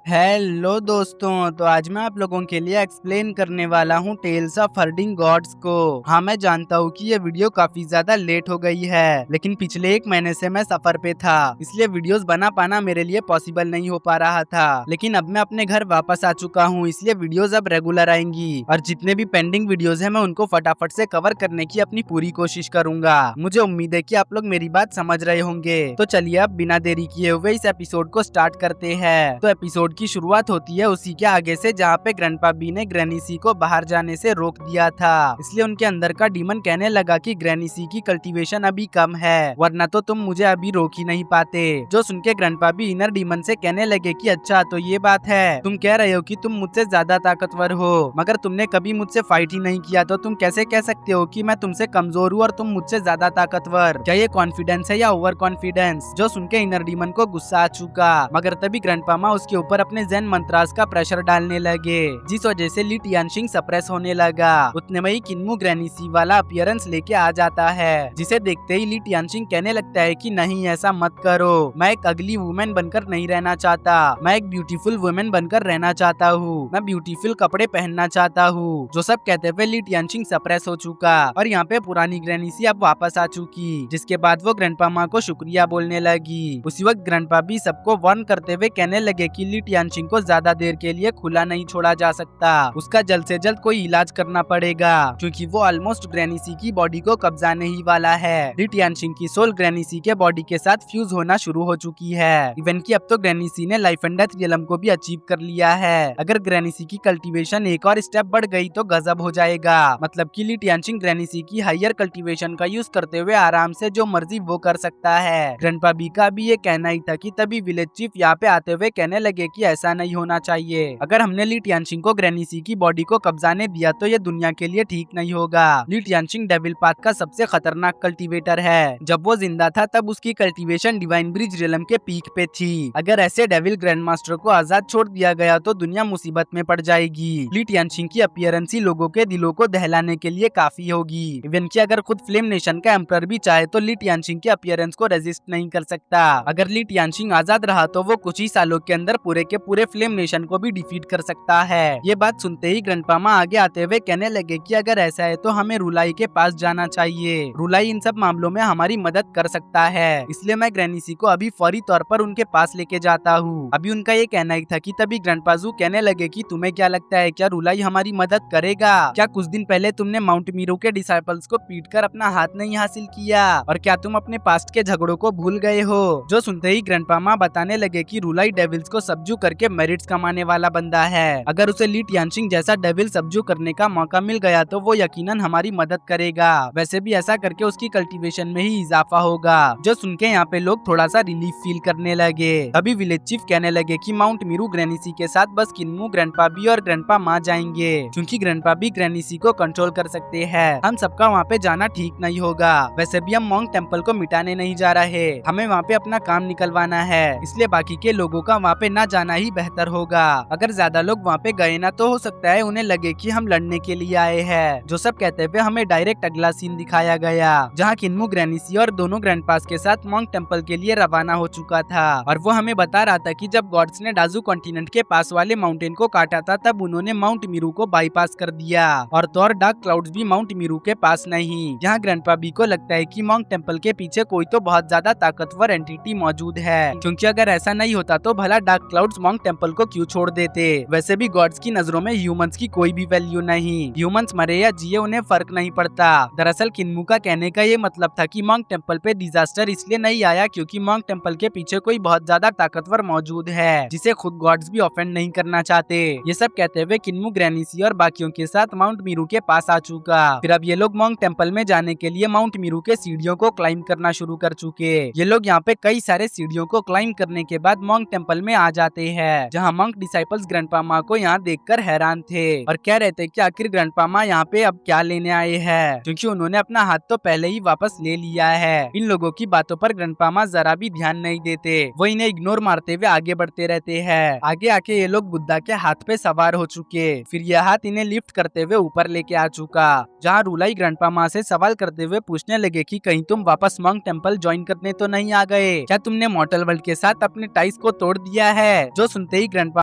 Hello दोस्तों, तो आज मैं आप लोगों के लिए एक्सप्लेन करने वाला हूँ टेल्स ऑफ हर्डिंग गॉड्स को। हाँ, मैं जानता हूँ कि ये वीडियो काफी ज्यादा लेट हो गई है, लेकिन पिछले एक महीने से मैं सफर पे था, इसलिए वीडियोस बना पाना मेरे लिए पॉसिबल नहीं हो पा रहा था। लेकिन अब मैं अपने घर वापस आ चुका हूँ, इसलिए वीडियोस अब रेगुलर आएंगी और जितने भी पेंडिंग वीडियोस है मैं उनको फटाफट से कवर करने की अपनी पूरी कोशिश करूंगा। मुझे उम्मीद है कि आप लोग मेरी बात समझ रहे होंगे। तो चलिए अब बिना देरी किए हुए इस एपिसोड को स्टार्ट करते हैं। तो एपिसोड की शुरुआत होती है उसी के आगे से, जहाँ पे ग्रैंडपा बी ने ग्रैनी सी को बाहर जाने से रोक दिया था। इसलिए उनके अंदर का डीमन कहने लगा कि ग्रैनी सी की कल्टीवेशन अभी कम है, वरना तो तुम मुझे अभी रोक ही नहीं पाते। जो सुन के ग्रैंडपा बी इनर डीमन से कहने लगे कि अच्छा तो ये बात है, तुम कह रहे हो कि तुम मुझसे ज्यादा ताकतवर हो, मगर तुमने कभी मुझसे फाइट ही नहीं किया, तो तुम कैसे कह सकते हो कि मैं तुमसे कमजोर हूँ और तुम मुझसे ज्यादा ताकतवर? क्या ये कॉन्फिडेंस है या ओवर कॉन्फिडेंस? जो सुन के इनर डीमन को गुस्सा आ चुका, मगर तभी ग्रैंडपा माँ उसके ऊपर अपने ज़ेन मंत्रास का प्रेशर डालने लगे, जिस वजह से ली टियानशिंग सप्रेस होने लगा। उतने में ही किन्मू ग्रैनी सी वाला अपीयरेंस लेके आ जाता है, जिसे देखते ही ली टियानशिंग कहने लगता है कि नहीं, ऐसा मत करो, मैं एक अगली वुमेन बनकर नहीं रहना चाहता, मैं एक ब्यूटीफुल वुमेन बनकर रहना चाहता हूँ, मैं ब्यूटीफुल कपड़े पहनना चाहता हूँ। जो सब कहते हुए ली टियानशिंग सप्रेस हो चुका और यहाँ पे पुरानी ग्रैनी सी अब वापस आ चुकी, जिसके बाद वो ग्रैंडपा माँ को शुक्रिया बोलने लगी। उसी वक्त ग्रैंडपा भी सबको वार्न करते हुए कहने लगे कि ली टियानशिंग को ज्यादा देर के लिए खुला नहीं छोड़ा जा सकता, उसका जल्द से जल्द कोई इलाज करना पड़ेगा, क्योंकि वो ऑलमोस्ट ग्रैनी सी की बॉडी को कब्जाने ही वाला है। ली टियानशिंग की सोल ग्रैनी सी के बॉडी के साथ फ्यूज होना शुरू हो चुकी है। इवन की अब तो ग्रैनी सी ने लाइफ एंड डेथ रियलम को भी अचीव कर लिया है। अगर ग्रैनी सी की कल्टीवेशन एक और स्टेप बढ़ गई तो गजब हो जाएगा। मतलब कि ली टियानशिंग ग्रैनी सी की हायर कल्टीवेशन का यूज करते हुए आराम से जो मर्जी वो कर सकता है। ग्रैंडपा बी का भी ये कहना ही था कि तभी विलेज चीफ यहाँ पे आते हुए कहने लगे कि ऐसा नहीं होना चाहिए, अगर हमने ली टियानशिंग को ग्रैनी सी की बॉडी को कब्जाने दिया तो ये दुनिया के लिए ठीक नहीं होगा। ली टियानशिंग डेविल पाथ का सबसे खतरनाक कल्टीवेटर है। जब वो जिंदा था तब उसकी कल्टीवेशन डिवाइन ब्रिज रियलम के पीक पे थी। अगर ऐसे डेविल ग्रैंड मास्टर को आजाद छोड़ दिया गया तो दुनिया मुसीबत में पड़ जाएगी। ली टियानशिंग की अपीयरेंस ही लोगों के दिलों को दहलाने के लिए काफी होगी। इवन की अगर खुद फ्लेम नेशन का एम्परर भी चाहे तो ली टियानशिंग की अपीयरेंस को रेजिस्ट नहीं कर सकता। अगर ली टियानशिंग आजाद रहा तो वो कुछ ही सालों के अंदर पूरे के पूरे फ्लेम नेशन को भी डिफीट कर सकता है। ये बात सुनते ही ग्रैंडपा माँ आगे आते हुए कहने लगे कि अगर ऐसा है तो हमें रुलाई के पास जाना चाहिए, रुलाई इन सब मामलों में हमारी मदद कर सकता है, इसलिए मैं ग्रैनी सी को अभी फौरी तौर पर उनके पास लेके जाता हूँ। अभी उनका ये कहना ही था कि तभी ग्रैंडपा जू कहने लगे कि तुम्हें क्या लगता है, क्या रुलाई हमारी मदद करेगा? क्या कुछ दिन पहले तुमने माउंट मीरू के डिसाइपल्स को पीट कर अपना हाथ नहीं हासिल किया, और क्या तुम अपने पास्ट के झगड़ों को भूल गए हो? जो सुनते ही ग्रैंडपा माँ बताने लगे कि रुलाई डेविल्स को सब्जू करके मेरिट्स कमाने वाला बंदा है, अगर उसे ली टियानशिंग जैसा डेविल सब्जू करने का मौका मिल गया तो वो यकीनन हमारी मदद करेगा। वैसे भी ऐसा करके उसकी कल्टीवेशन में ही इजाफा होगा। जो सुन के यहाँ पे लोग थोड़ा सा रिलीफ फील करने लगे। अभी विलेज चीफ कहने लगे कि माउंट मीरू ग्रैनी सी के साथ बस किन्मू, ग्रैंडपा बी और ग्रैंडपा माँ जाएंगे, क्योंकि ग्रैंडपा बी ग्रैनी सी को कंट्रोल कर सकते हैं। हम सबका वहाँ पे जाना ठीक नहीं होगा। वैसे भी हम मोंग टेम्पल को मिटाने नहीं जा रहे, हमें वहाँ पे अपना काम निकलवाना है, इसलिए बाकी के लोगों का वहाँ पे ना जाना ही बेहतर होगा। अगर ज्यादा लोग वहाँ पे गए ना तो हो सकता है उन्हें लगे कि हम लड़ने के लिए आए हैं। जो सब कहते हुए हमें डायरेक्ट अगला सीन दिखाया गया, जहाँ किन्मू ग्रैनी सी और दोनों ग्रैंडपास के साथ मोंग टेम्पल के लिए रवाना हो चुका था, और वो हमें बता रहा था कि जब गॉड्स ने डाजू कॉन्टिनेंट के पास वाले माउंटेन को काटा था तब उन्होंने माउंट मीरू को बाईपास कर दिया, और तो और डार्क क्लाउड्स भी माउंट मीरू के पास नहीं। यहाँ ग्रैंडपा बी को लगता है कि मोंग टेम्पल के पीछे कोई तो बहुत ज्यादा ताकतवर एंटिटी मौजूद है, क्योंकि अगर ऐसा नहीं होता तो भला डार्क क्लाउड्स मोंग टेम्पल को क्यों छोड़ देते? वैसे भी गॉड्स की नजरों में ह्यूमंस की कोई भी वैल्यू नहीं, ह्यूमंस मरे या जिए उन्हें फर्क नहीं पड़ता। दरअसल किन्मू का कहने का ये मतलब था कि मोंग टेम्पल पे डिजास्टर इसलिए नहीं आया क्योंकि मोंग टेम्पल के पीछे कोई बहुत ज्यादा ताकतवर मौजूद है, जिसे खुद गॉड्स भी ऑफेंड नहीं करना चाहते। ये सब कहते हुए किन्मू ग्रैनी सी और बाकियों के साथ माउंट मीरू के पास आ चुका। फिर अब ये लोग मोंग टेम्पल में जाने के लिए माउंट मीरू के सीढ़ियों को क्लाइम करना शुरू कर चुके। ये लोग यहाँ पे कई सारे सीढ़ियों को क्लाइम करने के बाद मोंग टेम्पल में आ जाते हैं, जहाँ मोंग डिसाइपल्स ग्रैंडपा माँ को यहाँ देखकर हैरान थे और कह रहे थे कि आखिर ग्रैंडपा माँ यहाँ पे अब क्या लेने आए हैं, क्योंकि उन्होंने अपना हाथ तो पहले ही वापस ले लिया है। इन लोगों की बातों पर ग्रैंडपा माँ जरा भी ध्यान नहीं देते, वो इन्हें इग्नोर मारते हुए आगे बढ़ते रहते हैं। आगे आके ये लोग बुद्धा के हाथ पे सवार हो चुके, फिर यह हाथ इन्हें लिफ्ट करते हुए ऊपर लेके आ चुका, जहाँ रुलाई ग्रैंडपा माँ से सवाल करते हुए पूछने लगे कि कहीं तुम वापस मोंग टेम्पल ज्वाइन करने तो नहीं आ गए? क्या तुमने मॉर्टल वर्ल्ड के साथ अपने टाइज को तोड़ दिया है? जो सुनते ही ग्रैंडपा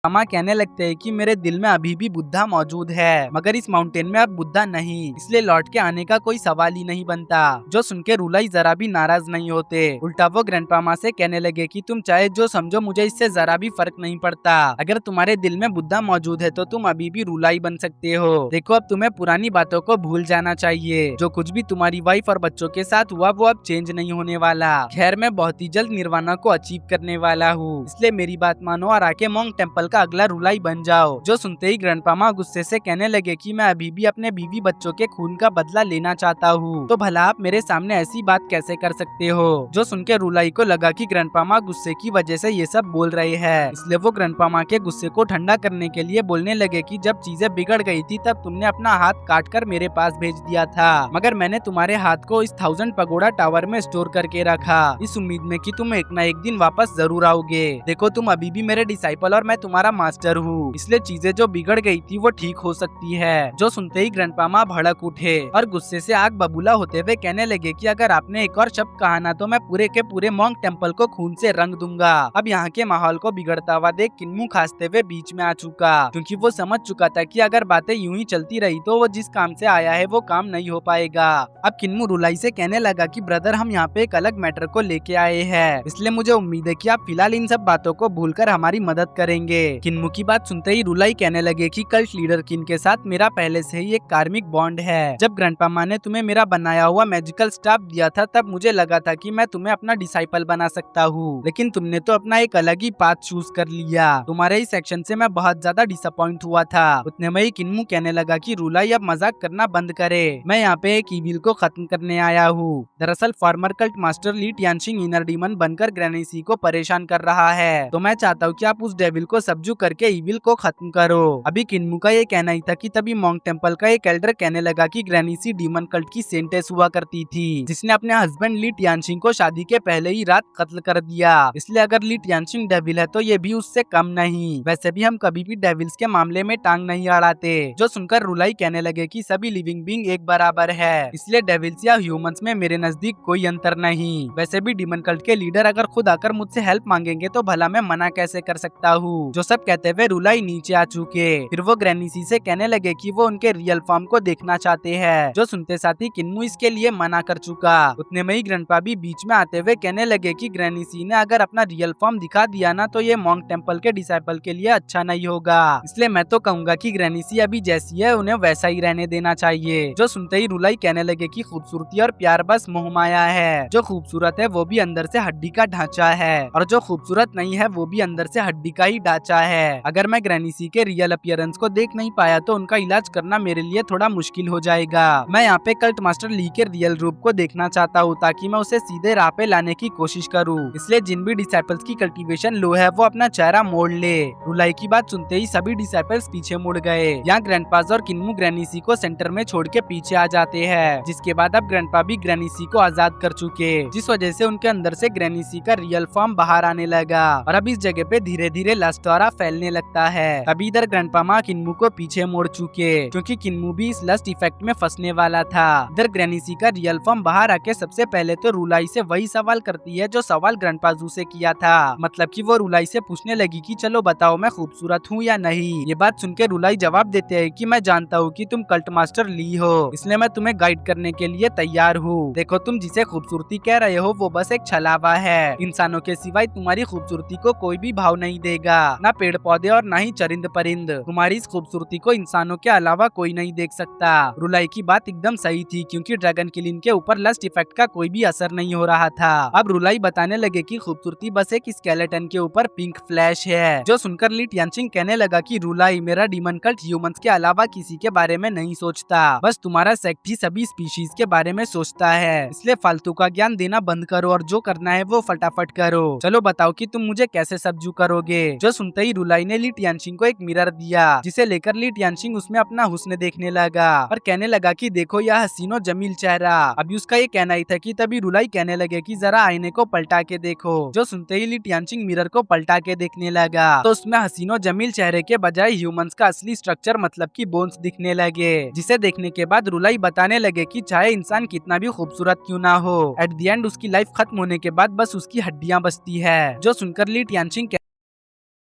मामा कहने लगते हैं कि मेरे दिल में अभी भी बुद्धा मौजूद है, मगर इस माउंटेन में अब बुद्धा नहीं, इसलिए लौट के आने का कोई सवाल ही नहीं बनता। जो सुन के रूलाई जरा भी नाराज नहीं होते, उल्टा वो ग्रैंडपामा से कहने लगे कि तुम चाहे जो समझो, मुझे इससे जरा भी फर्क नहीं पड़ता। अगर तुम्हारे दिल में बुद्धा मौजूद है तो तुम अभी भी रूलाई बन सकते हो। देखो, अब तुम्हें पुरानी बातों को भूल जाना चाहिए। जो कुछ भी तुम्हारी वाइफ और बच्चों के साथ हुआ वो अब चेंज नहीं होने वाला। खैर, मैं बहुत ही जल्द निर्वाणा को अचीव करने वाला हूँ, इसलिए मेरी बात मानो और आके मोंग टेम्पल का अगला रूलाई बन जाओ। जो सुनते ही ग्रैंडपामा गुस्से से कहने लगे कि मैं अभी भी अपने बीवी बच्चों के खून का बदला लेना चाहता हूँ, तो भला आप मेरे सामने ऐसी बात कैसे कर सकते हो। जो सुन के रूलाई को लगा कि ग्रैंडपामा गुस्से की वजह से ये सब बोल रहे हैं, इसलिए वो ग्रैंडपामा के गुस्से को ठंडा करने के लिए बोलने लगे कि जब चीजें बिगड़ गई थी तब तुमने अपना हाथ काट कर मेरे पास भेज दिया था, मगर मैंने तुम्हारे हाथ को इस 1000 पगोड़ा टावर में स्टोर करके रखा, इस उम्मीद में कि तुम एक न एक दिन वापस जरूर आओगे। देखो, तुम अभी भी मेरे डिसाइपल और मैं तुम्हारा मास्टर हूँ, इसलिए चीजें जो बिगड़ गई थी वो ठीक हो सकती है। जो सुनते ही ग्रैंडपामा भड़क उठे और गुस्से से आग बबूला होते हुए कहने लगे कि अगर आपने एक और शब्द कहा ना तो मैं पूरे के पूरे मोंग टेम्पल को खून से रंग दूंगा। अब यहाँ के माहौल को बिगड़ता हुआ देख किन्मू खांसते हुए बीच में आ चुका, क्योंकि वो समझ चुका था कि अगर बातें यूं ही चलती रही तो वो जिस काम से आया है वो काम नहीं हो पाएगा। अब किन्मू रुलाई से कहने लगा कि ब्रदर, हम यहाँ पे एक अलग मैटर को लेके आए हैं, इसलिए मुझे उम्मीद है कि आप फिलहाल इन सब बातों को भूलकर हमारी मदद करेंगे। किन्मू की बात सुनते ही रुलाई कहने लगे कि कल्ट लीडर किन के साथ मेरा पहले से ही एक कार्मिक बॉन्ड है। जब ग्रैंडपामा ने तुम्हें मेरा बनाया हुआ मैजिकल स्टाफ दिया था तब मुझे लगा था कि मैं तुम्हें अपना डिसाइपल बना सकता हूँ, लेकिन तुमने तो अपना एक अलग ही पाथ चूज कर लिया। तुम्हारे इस एक्शन से मैं बहुत ज्यादा डिसअपॉइंट हुआ था। उतने में ही किन्मू कहने लगा कि रुलाई अब मजाक करना बंद करे, मैं यहाँ पे एक ईविल को खत्म करने आया हूँ। दरअसल फॉर्मर कल्ट मास्टर ली टियानशिंग इनर डीमन बनकर ग्रैनी सी को परेशान कर रहा है, तो मैं चाहता हूँ कि आप उस डेविल को सब्जू करके ईविल को खत्म करो। अभी किन्मू का ये कहना ही था कि तभी मोंग टेम्पल का एक एल्डर कहने लगा कि ग्रैनी सी डीमन कल्ट की सेंटेस हुआ करती थी, जिसने अपने हस्बैंड ली टियानशिंग को शादी के पहले ही रात कत्ल कर दिया, इसलिए अगर ली टियानशिंग डेविल है तो ये भी उससे कम नहीं। वैसे भी हम कभी भी डेविल्स के मामले में टांग नहीं अड़ाते। जो सुनकर रुलाई कहने लगे कि सभी लिविंग बीइंग एक बराबर है, इसलिए डेविल्स या ह्यूमंस में मेरे नजदीक कोई अंतर नहीं। वैसे भी डीमन कल्ट के लीडर अगर खुद आकर मुझसे हेल्प मांगेंगे तो भला मैं मना कैसे कर सकता हूँ। जो सब कहते हुए रुलाई नीचे आ चुके, फिर वो ग्रैनी सी से कहने लगे कि वो उनके रियल फॉर्म को देखना चाहते हैं। जो सुनते साथ ही किन्मू इसके लिए मना कर चुका। उतने में ही ग्रैंडपा भी बीच में आते हुए कहने लगे कि ग्रैनी सी ने अगर अपना रियल फॉर्म दिखा दिया ना तो ये मोंग टेम्पल के डिसाइपल के लिए अच्छा नहीं होगा, इसलिए मैं तो कहूँगा कि ग्रैनी सी अभी जैसी है उन्हें वैसा ही रहने देना चाहिए। जो सुनते ही रुलाई कहने लगे कि खूबसूरती और प्यार बस मोह माया है, जो खूबसूरत है वो भी अंदर से हड्डी का ढांचा है और जो खूबसूरत नहीं है वो भी अंदर से हड्डी का ही ढांचा है। अगर मैं ग्रैनी सी के रियल अपीयरेंस को देख नहीं पाया तो उनका इलाज करना मेरे लिए थोड़ा मुश्किल हो जाएगा। मैं यहाँ पे कल्ट मास्टर ली के रियल रूप को देखना चाहता हूँ ताकि मैं उसे सीधे राह पे लाने की कोशिश करूँ, इसलिए जिन भी डिसाइपल्स की कल्टीवेशन लो है वो अपना चेहरा मोड़ ले। रुलाई की बात सुनते ही सभी डिसाइपल्स पीछे मुड़ गए। यहाँ ग्रैंडपाज और किन्मू ग्रैनी सी को सेंटर में छोड़ के पीछे आ जाते हैं, जिसके बाद अब ग्रैंडपा भी ग्रैनी सी को आजाद कर चुके, जिस वजह से उनके अंदर से ग्रैनी सी का रियल फॉर्म बाहर आने लगा और अब इस जगह पे धीरे धीरे लस्ट ऑरा फैलने लगता है। तभी इधर ग्रैंडपा किन्मू को पीछे मोड़ चुके, क्योंकि किन्मू भी इस लस्ट इफेक्ट में फंसने वाला था। इधर ग्रैनी सी का रियल फॉर्म बाहर आके सबसे पहले तो रुलाई से वही सवाल करती है जो सवाल ग्रैंडपाजू से किया था, मतलब कि वो रुलाई से पूछने लगी कि चलो बताओ मैं खूबसूरत हूँ या नहीं। ये बात सुनकर रुलाई जवाब देते हैं कि मैं जानता हूँ कि तुम कल्ट मास्टर ली हो, इसलिए मैं तुम्हें गाइड करने के लिए तैयार हूँ। देखो, तुम जिसे खूबसूरती कह रहे हो वो बस एक छलावा है। इंसानों के सिवाय तुम्हारी खूबसूरती को कोई भी भाव नहीं देगा, ना पेड़ पौधे और ना ही चरिंद परिंद। तुम्हारी इस खूबसूरती को इंसानों के अलावा कोई नहीं देख सकता। रुलाई की बात एकदम सही थी, क्योंकि ड्रैगन किलिंग के ऊपर लस्ट इफेक्ट का कोई भी असर नहीं हो रहा था। अब रुलाई बताने लगे कि खूबसूरती बस एक स्केलेटन के ऊपर पिंक फ्लैश है। जो सुनकर ली टियानशिंग कहने लगा कि रुलाई, मेरा डीमन कल्ट ह्यूमंस के अलावा किसी के बारे में नहीं सोचता, बस तुम्हारा सेक्ट ही सभी स्पीशीज के बारे में सोचता है, इसलिए फालतू का ज्ञान देना बंद करो और जो करना है वो फटाफट करो। चलो बताओ कि तुम मुझे कैसे सब्जू करोगे। जो सुनते ही रुलाई ने ली टियानशिंग को एक मिरर दिया, जिसे लेकर ली टियानशिंग उसमें अपना हुस्न देखने लगा और कहने लगा कि देखो यह हसीनो जमील चेहरा। अभी उसका ये कहना ही था कि तभी रुलाई कहने लगे कि जरा आईने को पलटा के देखो। जो सुनते ही ली टियानशिंग मिरर को पलटा के देखने लगा तो उसमें हसीनो जमील चेहरे के बजाय ह्यूमंस का असली स्ट्रक्चर मतलब कि बोन्स दिखने लगे, जिसे देखने के बाद रुलाई बताने लगे कि चाहे इंसान कितना भी खूबसूरत क्यों ना हो, एट द एंड उसकी लाइफ खत्म होने के बाद बस उसकी हड्डियां बचती है। जो सुनकर ली टियानशिंग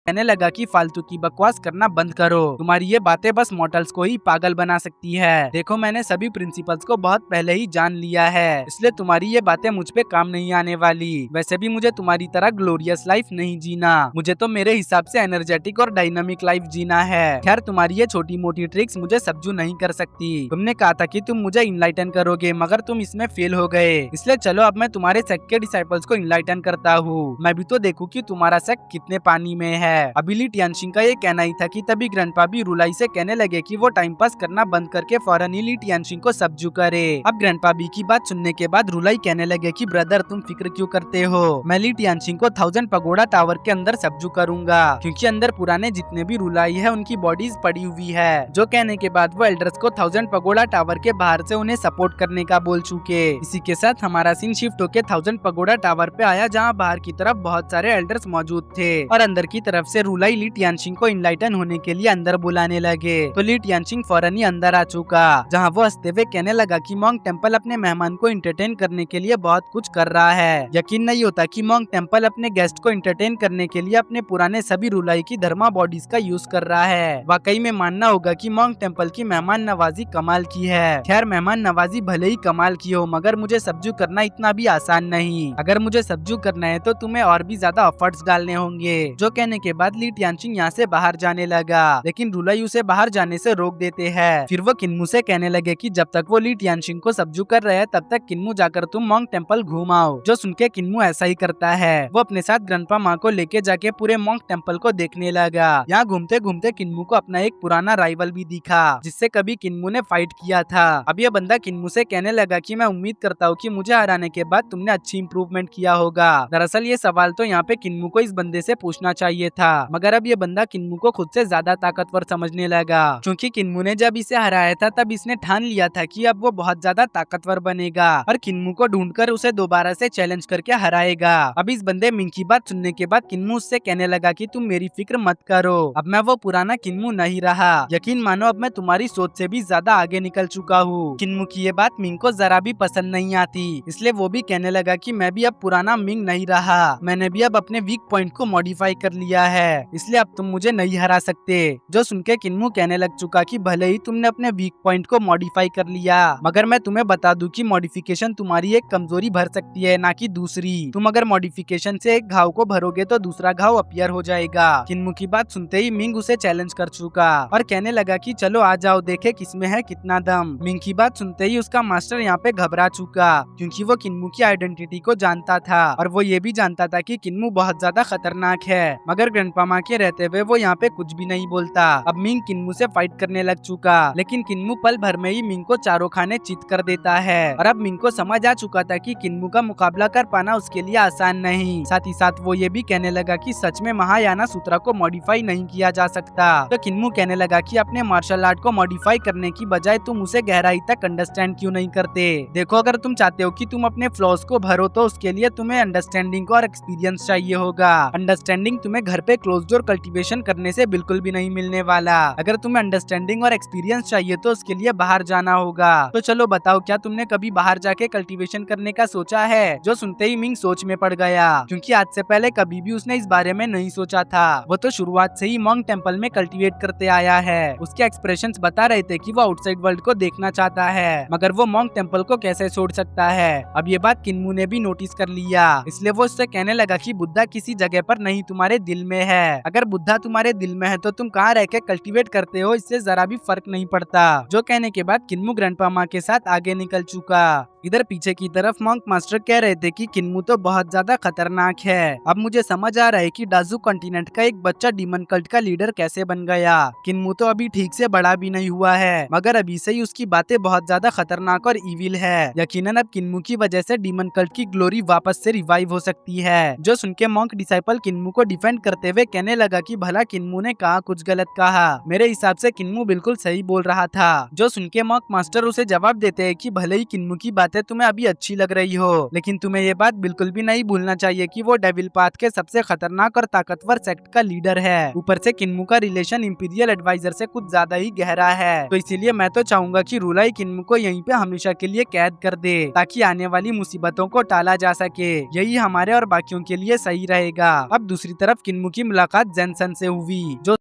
कहने लगा कि फालतू की बकवास करना बंद करो, तुम्हारी ये बातें बस मॉडल्स को ही पागल बना सकती है। देखो मैंने सभी प्रिंसिपल्स को बहुत पहले ही जान लिया है, इसलिए तुम्हारी ये बातें मुझ पे काम नहीं आने वाली। वैसे भी मुझे तुम्हारी तरह ग्लोरियस लाइफ नहीं जीना, मुझे तो मेरे हिसाब से एनर्जेटिक और डायनामिक लाइफ जीना है। खैर तुम्हारी ये छोटी मोटी ट्रिक्स मुझे सब्जू नहीं कर सकती। तुमने कहा था कि तुम मुझे इनलाइटन करोगे, मगर तुम इसमें फेल हो गए, इसलिए चलो अब मैं तुम्हारे सेक्ट के डिसाइपल्स को इनलाइटन करता हूँ। मैं भी तो देखूं कि तुम्हारा सेक्ट कितने पानी में है। अभी ली टियानशिंग का ये कहना ही था कि तभी ग्रैंडपा भी रुलाई से कहने लगे कि वो टाइम पास करना बंद करके फौरन ही ली टियानशिंग को सब्जू करे। अब ग्रैंडपा बी की बात सुनने के बाद रुलाई कहने लगे कि ब्रदर तुम फिक्र क्यों करते हो, मैं ली टियानशिंग को 1000 पगोड़ा टावर के अंदर सब्जू करूंगा, क्योंकि अंदर पुराने जितने भी रुलाई है उनकी बॉडीज पड़ी हुई है। जो कहने के बाद वो एल्डर्स को 1000 पगोड़ा टावर के बाहर से उन्हें सपोर्ट करने का बोल चुके। इसी के साथ हमारा सीन शिफ्ट होके 1000 पगोड़ा टावर पे आया, जहाँ बाहर की तरफ बहुत सारे एल्डर्स मौजूद थे और अंदर की तरफ से रुलाई ली टियानशिंग को इनलाइटन होने के लिए अंदर बुलाने लगे। तो ली टियानशिंग फौरन ही अंदर आ चुका, जहाँ वो हंसते हुए कहने लगा कि मोंग टेम्पल अपने मेहमान को एंटरटेन करने के लिए बहुत कुछ कर रहा है। यकीन नहीं होता कि मोंग टेम्पल अपने गेस्ट को एंटरटेन करने के लिए अपने पुराने सभी रुलाई की धर्मा बॉडीज का यूज कर रहा है। वाकई में मानना होगा कि मोंग टेम्पल की मेहमान नवाजी कमाल की है। खैर मेहमान नवाजी भले ही कमाल की हो, मगर मुझे सब्जू करना इतना भी आसान नहीं। अगर मुझे सब्जू करना है तो तुम्हें और भी ज्यादा एफर्ट्स डालने होंगे। जो कहने के बाद ली टियानशिंग यहाँ से बाहर जाने लगा, लेकिन रुलाई उसे बाहर जाने से रोक देते हैं। फिर वो किन्मू से कहने लगे कि जब तक वो ली टियानशिंग को सब्जू कर रहे हैं तब तक किन्मू जाकर तुम मोंग टेम्पल घूम आओ। जो सुन के किन्मू ऐसा ही करता है। वो अपने साथ ग्रैंडपा माँ को लेके जाके पूरे मोंग टेम्पल को देखने लगा। यहाँ घूमते घूमते किन्मू को अपना एक पुराना राइवल भी दिखा, जिससे कभी किन्मू ने फाइट किया था। अब ये बंदा किन्मू से कहने लगा कि मैं उम्मीद करता हूँ कि मुझे हराने के बाद तुमने अच्छी इम्प्रूवमेंट किया होगा। दरअसल ये सवाल तो यहाँ पे किन्मू को इस बंदे से पूछना चाहिए था, मगर अब ये बंदा किन्मू को खुद से ज्यादा ताकतवर समझने लगा, क्योंकि किन्मू ने जब इसे हराया था तब इसने ठान लिया था कि अब वो बहुत ज्यादा ताकतवर बनेगा और किन्मू को ढूंढकर उसे दोबारा से चैलेंज करके हराएगा। अब इस बंदे मिंग की बात सुनने के बाद किन्मू उससे कहने लगा कि तुम मेरी फिक्र मत करो, अब मैं वो पुराना किन्मू नहीं रहा। यकीन मानो अब मैं तुम्हारी सोच से भी ज्यादा आगे निकल चुका हूँ। किन्मू की ये बात मिंग को जरा भी पसंद नहीं आती, इसलिए वो भी कहने लगा कि मैं भी अब पुराना मिंग नहीं रहा, मैंने भी अब अपने वीक पॉइंट को मॉडिफाई कर लिया है, इसलिए अब तुम मुझे नहीं हरा सकते। जो सुन के किन्मू कहने लग चुका कि भले ही तुमने अपने वीक पॉइंट को मॉडिफाई कर लिया, मगर मैं तुम्हें बता दूं कि मॉडिफिकेशन तुम्हारी एक कमजोरी भर सकती है, ना कि दूसरी। तुम अगर मॉडिफिकेशन से एक घाव को भरोगे तो दूसरा घाव अपीयर हो जाएगा। किन्मू की बात सुनते ही मिंग उसे चैलेंज कर चुका और कहने लगा कि चलो आ जाओ, देखे किसमें है कितना दम। मिंग की बात सुनते ही उसका मास्टर यहाँ पे घबरा चुका, क्योंकि वो किन्मू की आइडेंटिटी को जानता था और वो ये भी जानता था कि किन्मू बहुत ज्यादा खतरनाक है, मगर ग्रैंडपा माँ के रहते हुए वो यहाँ पे कुछ भी नहीं बोलता। अब मिंग किन्मू से फाइट करने लग चुका, लेकिन किन्मू पल भर में ही मिंग को चारों खाने चित कर देता है और अब मिंग को समझ आ चुका था कि किन्मू का मुकाबला कर पाना उसके लिए आसान नहीं। साथ ही साथ वो ये भी कहने लगा कि सच में महायाना सूत्रा को मॉडिफाई नहीं किया जा सकता। तो किन्मू कहने लगा कि अपने मार्शल आर्ट को मॉडिफाई करने की बजाय तुम उसे गहराई तक अंडरस्टैंड क्यों नहीं करते। देखो अगर तुम चाहते हो कि तुम अपने फ्लॉज को भरो तो उसके लिए तुम्हें अंडरस्टैंडिंग और एक्सपीरियंस चाहिए होगा। अंडरस्टैंडिंग तुम्हें घर पे क्लोज डोर कल्टीवेशन करने से बिल्कुल भी नहीं मिलने वाला। अगर तुम्हें अंडरस्टैंडिंग और एक्सपीरियंस चाहिए तो उसके लिए बाहर जाना होगा। तो चलो बताओ, क्या तुमने कभी बाहर जाके कल्टीवेशन करने का सोचा है? जो सुनते ही मिंग सोच में पड़ गया, क्योंकि आज से पहले कभी भी उसने इस बारे में नहीं सोचा था। वो तो शुरुआत से ही मोंग टेम्पल में कल्टीवेट करते आया है। उसके एक्सप्रेशंस बता रहे थे कि वो आउटसाइड वर्ल्ड को देखना चाहता है, मगर वो मोंग टेम्पल को कैसे छोड़ सकता है। अब ये बात किन्मू ने भी नोटिस कर लिया, इसलिए वो उससे कहने लगा कि बुद्धा किसी जगह पर नहीं, तुम्हारे दिल में है। अगर बुद्धा तुम्हारे दिल में है तो तुम कहाँ रह के कल्टीवेट करते हो, इससे जरा भी फर्क नहीं पड़ता। जो कहने के बाद किन्मू ग्रैंडपा माँ के साथ आगे निकल चुका। इधर पीछे की तरफ मॉन्क मास्टर कह रहे थे कि किन्मू तो बहुत ज्यादा खतरनाक है। अब मुझे समझ आ रहा है कि डाजू कॉन्टिनेंट का एक बच्चा डीमन कल्ट का लीडर कैसे बन गया। किन्मू तो अभी ठीक से बड़ा भी नहीं हुआ है, मगर अभी से ही उसकी बातें बहुत ज्यादा खतरनाक और इविल है। यकीनन अब किन्मू की वजह से डीमन कल्ट की ग्लोरी वापस से रिवाइव हो सकती है। जो सुन के मॉन्क डिसाइपल किन्मू को डिफेंड करते हुए कहने लगा कि भला किन्मू ने कहा कुछ गलत कहा, मेरे हिसाब से किन्मू बिल्कुल सही बोल रहा था। जो सुन के मॉन्क मास्टर उसे जवाब देते हैं कि भले ही किन्मू की बातें तुम्हें अभी अच्छी लग रही हो, लेकिन तुम्हें ये बात बिल्कुल भी नहीं भूलना चाहिए कि वो डेविल पाथ के सबसे खतरनाक और ताकतवर सेक्ट का लीडर है। ऊपर से किन्मू का रिलेशन इंपीरियल एडवाइजर से कुछ ज्यादा ही गहरा है। तो इसीलिए मैं तो चाहूंगा कि रुलाई किन्मू को यहीं पे हमेशा के लिए कैद कर दे, ताकि आने वाली मुसीबतों को टाला जा सके। यही हमारे और बाकियों के लिए सही रहेगा। अब दूसरी तरफ किन्मू की मुलाकात जेनसन से हुई, जो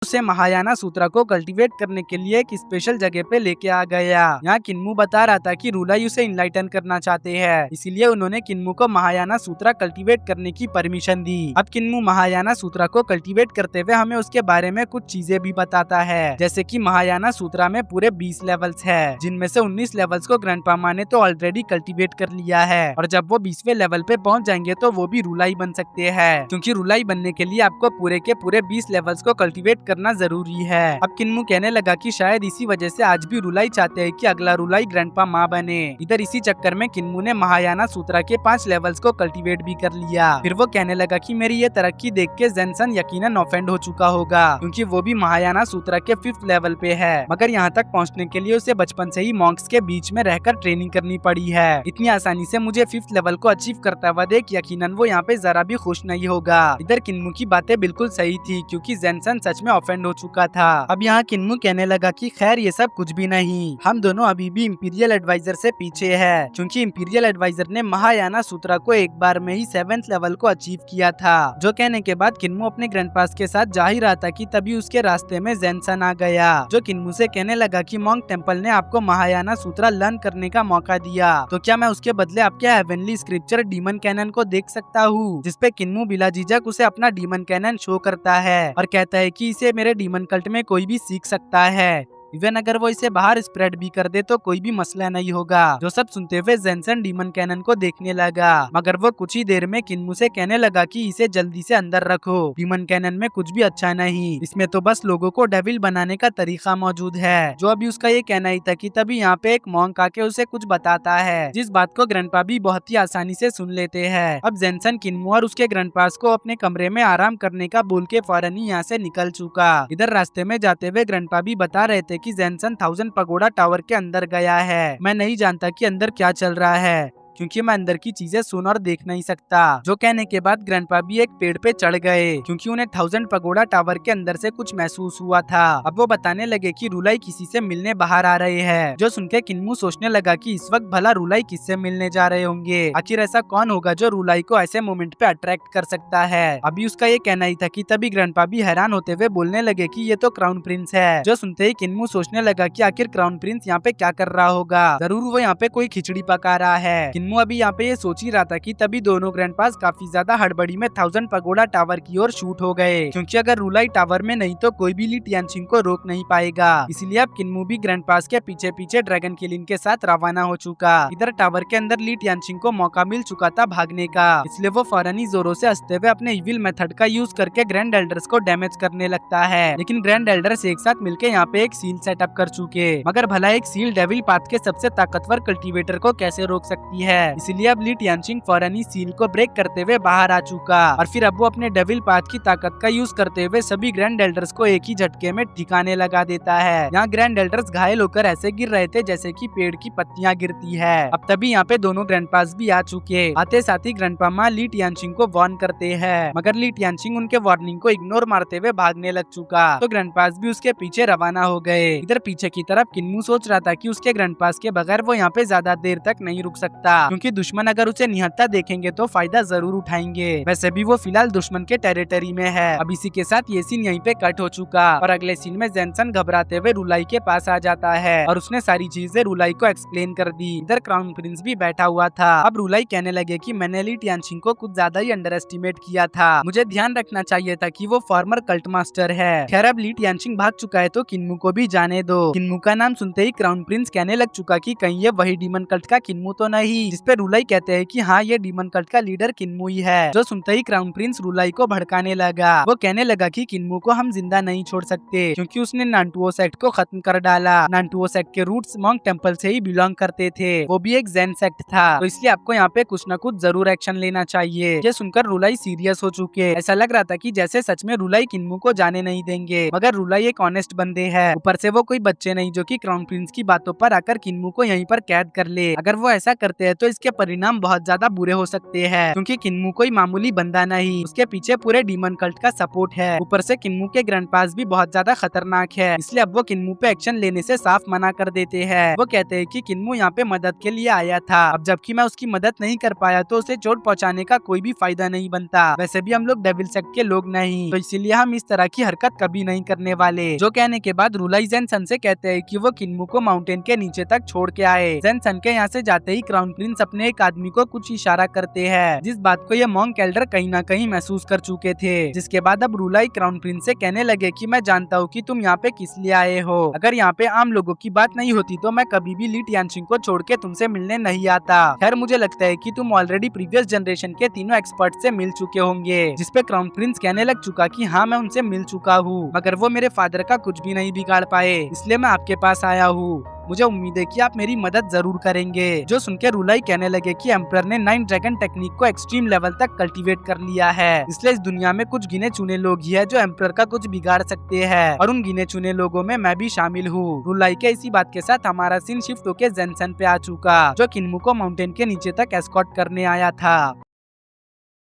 उसे महायाना सूत्रा को कल्टीवेट करने के लिए एक स्पेशल जगह पे लेके आ गया। यहाँ किन्मू बता रहा था कि रूलाई उसे इनलाइटन करना चाहते हैं, इसीलिए उन्होंने किन्मू को महायाना सूत्रा कल्टीवेट करने की परमिशन दी। अब किन्मू महायाना सूत्रा को कल्टीवेट करते हुए हमें उसके बारे में कुछ चीजें भी बताता है, जैसे कि महायाना सूत्रा में पूरे 20 लेवल्स है, जिनमें से 19 लेवल्स को ग्रैंडपामा ने तो ऑलरेडी कल्टीवेट कर लिया है, और जब वो 20वें लेवल पे पहुंच जाएंगे तो वो भी रूलाई बन सकते हैं, क्योंकि रूलाई बनने के लिए आपको पूरे के पूरे 20 लेवल्स को कल्टीवेट करना जरूरी है। अब किन्मू कहने लगा कि शायद इसी वजह से आज भी रूलाई चाहते हैं कि अगला रूलाई ग्रैंडपा माँ बने। इधर इसी चक्कर में किन्मू ने महायाना सूत्रा के 5 लेवल्स को कल्टीवेट भी कर लिया। फिर वो कहने लगा कि मेरी ये तरक्की देख के जेनसन यकीनन ऑफेंड हो चुका होगा, क्योंकि वो भी महायाना सूत्रा के 5th लेवल पे है, मगर यहाँ तक पहुँचने के लिए उसे बचपन से ही मॉन्क्स के बीच में रहकर ट्रेनिंग करनी पड़ी है। इतनी आसानी से मुझे 5th लेवल को अचीव करता हुआ देख यकीनन वो यहाँ पे जरा भी खुश नहीं होगा। इधर किन्मू की बातें बिल्कुल सही थी, क्योंकि जेनसन सच में ऑफेंड हो चुका था। अब यहाँ किन्मू कहने लगा कि खैर ये सब कुछ भी नहीं, हम दोनों अभी भी इंपीरियल एडवाइजर से पीछे है, क्योंकि इंपीरियल एडवाइजर ने महायाना सूत्रा को एक बार में ही 7th लेवल को अचीव किया था। जो कहने के बाद किन्मू अपने ग्रैंडपास के साथ जा ही रहा था कि तभी उसके रास्ते में जेनसन आ गया, जो किन्मू से कहने लगा कि मॉन्क टेम्पल ने आपको महायाना सूत्रा लर्न करने का मौका दिया, तो क्या मैं उसके बदले आपके हेवनली स्क्रिप्चर डीमन कैनन को देख सकता हूँ। जिसपे किन्मू बिला झिझक उसे अपना डीमन कैनन शो करता है और कहता है कि इसे मेरे डीमन कल्ट में कोई भी सीख सकता है, इवन अगर वो इसे बाहर स्प्रेड भी कर दे तो कोई भी मसला नहीं होगा। जो सब सुनते हुए जेनसन डीमन कैनन को देखने लगा, मगर वो कुछ ही देर में किन्मू से कहने लगा कि इसे जल्दी से अंदर रखो, डीमन कैनन में कुछ भी अच्छा नहीं, इसमें तो बस लोगों को डेविल बनाने का तरीका मौजूद है। जो अभी उसका ये कहना ही था कि तभी यहाँ पे एक मॉन्क आके उसे कुछ बताता है, जिस बात को ग्रैंडपा भी बहुत ही आसानी से सुन लेते हैं। अब जेनसन किन्मू और उसके ग्रैंडपास को अपने कमरे में आराम करने का बोल के फौरन ही यहाँ से निकल चुका। इधर रास्ते में जाते हुए ग्रैंडपा भी बता रहे थे कि जेनसन 1000 पगोड़ा टावर के अंदर गया है, मैं नहीं जानता कि अंदर क्या चल रहा है, क्योंकि मैं अंदर की चीजें सुन और देख नहीं सकता। जो कहने के बाद ग्रैंडपा भी एक पेड़ पे चढ़ गए, क्योंकि उन्हें 1000 पगोड़ा टावर के अंदर से कुछ महसूस हुआ था। अब वो बताने लगे कि रूलाई किसी से मिलने बाहर आ रहे हैं। जो सुनकर किन्मू सोचने लगा कि इस वक्त भला रूलाई किससे मिलने जा रहे होंगे, आखिर ऐसा कौन होगा जो रूलाई को ऐसे मोमेंट पे अट्रैक्ट कर सकता है। अभी उसका ये कहना ही था कि तभी ग्रैंडपा भी हैरान होते हुए बोलने लगे कि ये तो क्राउन प्रिंस है। जो सुनते ही किन्मू सोचने लगा कि आखिर क्राउन प्रिंस यहाँ पे क्या कर रहा होगा, जरूर वो यहाँ पे कोई खिचड़ी पका रहा है। किन्मू अभी यहाँ पे ये सोच ही रहा था कि तभी दोनों ग्रैंडपास काफी ज्यादा हड़बड़ी में 1000 पगोड़ा टावर की ओर शूट हो गए, क्योंकि अगर रूलाई टावर में नहीं तो कोई भी ली टियानचिंग को रोक नहीं पाएगा। इसलिए अब किन्मू भी ग्रैंडपास के पीछे पीछे ड्रैगन किलिंग के साथ रवाना हो चुका। इधर टावर के अंदर ली टियानचिंग को मौका मिल चुका था भागने का, इसलिए वो फौरन ही जोरों से हंसते हुए अपने इविल मेथड का यूज करके ग्रैंड एल्डर्स को डैमेज करने लगता है। लेकिन ग्रैंड एल्डर्स एक साथ मिलकर यहाँ पे एक सील सेटअप कर चुके, मगर भला एक सील डेविल पाथ के सबसे ताकतवर कल्टीवेटर को कैसे रोक सकती है। इसलिए अब ली टियानचिंग फौरन ही सील को ब्रेक करते हुए बाहर आ चुका, और फिर अब वो अपने डेविल पाथ की ताकत का यूज करते हुए सभी ग्रैंड एल्डर्स को एक ही झटके में ठिकाने लगा देता है। यहाँ ग्रैंड एल्डर्स घायल होकर ऐसे गिर रहे थे जैसे कि पेड़ की पत्तियां गिरती है। अब तभी यहाँ पे दोनों ग्रैंडपास भी आ चुके। आते साथ ही ग्रैंडपा माँ ली टियानचिंग को वार्न करते हैं, मगर ली टियानचिंग उनके वार्निंग को इग्नोर मारते हुए भागने लग चुका, तो ग्रैंडपास भी उसके पीछे रवाना हो गए। इधर पीछे की तरफ किन्मू सोच रहा था कि उसके ग्रैंडपास के बगैर वो यहाँ पे ज्यादा देर तक नहीं रुक सकता, क्योंकि दुश्मन अगर उसे निहत्था देखेंगे तो फायदा जरूर उठाएंगे। वैसे भी वो फिलहाल दुश्मन के टेरिटरी में है। अब इसी के साथ ये सीन यहीं पे कट हो चुका, और अगले सीन में जेनसन घबराते हुए रूलाई के पास आ जाता है और उसने सारी चीजें रूलाई को एक्सप्लेन कर दी। इधर क्राउन प्रिंस भी बैठा हुआ था। अब रूलाई कहने लगे कि मैंने ली टियानचिंग को कुछ ज्यादा ही अंडर एस्टिमेट किया था, मुझे ध्यान रखना चाहिए था कि वो फॉर्मर कल्ट मास्टर है। खैर अब ली टियानचिंग भाग चुका है तो किन्मू को भी जाने दो। किन्मू का नाम सुनते ही क्राउन प्रिंस कहने लग चुका कि कहीं ये वही डीमन कल्ट का किन्मू तो नहीं, जिसपे रूलाई कहते हैं कि हाँ ये डीमन कल्ट का लीडर किन्मू ही है। जो सुनते ही क्राउन प्रिंस रूलाई को भड़काने लगा। वो कहने लगा कि किन्मू को हम जिंदा नहीं छोड़ सकते, क्योंकि उसने नांटुओ सेक्ट को खत्म कर डाला। नांटुओ सेक्ट के रूट्स मॉन्क टेम्पल से ही बिलोंग करते थे, वो भी एक ज़ेन सेक्ट था, तो इसलिए आपको यहाँ पे कुछ न कुछ जरूर एक्शन लेना चाहिए। ये सुनकर रूलाई सीरियस हो चुके। ऐसा लग रहा था कि जैसे सच में रूलाई किन्मू को जाने नहीं देंगे, मगर रूलाई एक ऑनेस्ट बंदे है, ऊपर से वो कोई बच्चे नहीं जो कि क्राउन प्रिंस की बातों पर आकर किन्मू को यहीं पर कैद कर ले। अगर वो ऐसा करते हैं तो इसके परिणाम बहुत ज्यादा बुरे हो सकते हैं, क्योंकि किन्मू कोई मामूली बंदा नहीं, उसके पीछे पूरे डीमन कल्ट का सपोर्ट है। ऊपर से किन्मू के ग्रैंडपास भी बहुत ज्यादा खतरनाक है, इसलिए अब वो किन्मू पे एक्शन लेने से साफ मना कर देते हैं। वो कहते हैं कि किन्मू यहाँ पे मदद के लिए आया था, अब जबकि मैं उसकी मदद नहीं कर पाया तो उसे चोट पहुँचाने का कोई भी फायदा नहीं बनता। वैसे भी हम लोग डेविल सेक्ट के लोग नहीं, तो इसीलिए हम इस तरह की हरकत कभी नहीं करने वाले। जो कहने के बाद रूलाई जेनसन से कहते हैं कि वो किन्मू को माउंटेन के नीचे तक छोड़ के आए। जेनसन के यहाँ से जाते ही क्राउन प्रिंस अपने एक आदमी को कुछ इशारा करते हैं, जिस बात को ये मॉन्क एल्डर कहीं ना कहीं महसूस कर चुके थे। जिसके बाद अब रूलाई क्राउन प्रिंस से कहने लगे कि मैं जानता हूँ कि तुम यहाँ पे किस लिए आए हो। अगर यहाँ पे आम लोगों की बात नहीं होती तो मैं कभी भी ली टियानशिंग को छोड़ के तुमसे मिलने नहीं आता। खैर मुझे लगता है कि तुम ऑलरेडी प्रीवियस जनरेशन के तीनों एक्सपर्ट से मिल चुके होंगे। जिसपे क्राउन प्रिंस कहने लग चुका कि हाँ मैं उनसे मिल चुका हूँ, मगर वो मेरे फादर का कुछ भी नहीं बिगाड़ पाए, इसलिए मैं आपके पास आया हूँ। मुझे उम्मीद है कि आप मेरी मदद जरूर करेंगे। जो सुन के रूलाई कहने लगे कि एम्परर ने 9 ड्रैगन टेक्निक को एक्सट्रीम लेवल तक कल्टीवेट कर लिया है, इसलिए इस दुनिया में कुछ गिने चुने लोग ही है जो एम्परर का कुछ बिगाड़ सकते हैं, और उन गिने चुने लोगों में मैं भी शामिल हूँ। रूलाई के इसी बात के साथ हमारा सीन शिफ्ट होके जेनसन पे आ चुका, जो किन्मू को माउंटेन के नीचे तक एस्कॉर्ट करने आया था।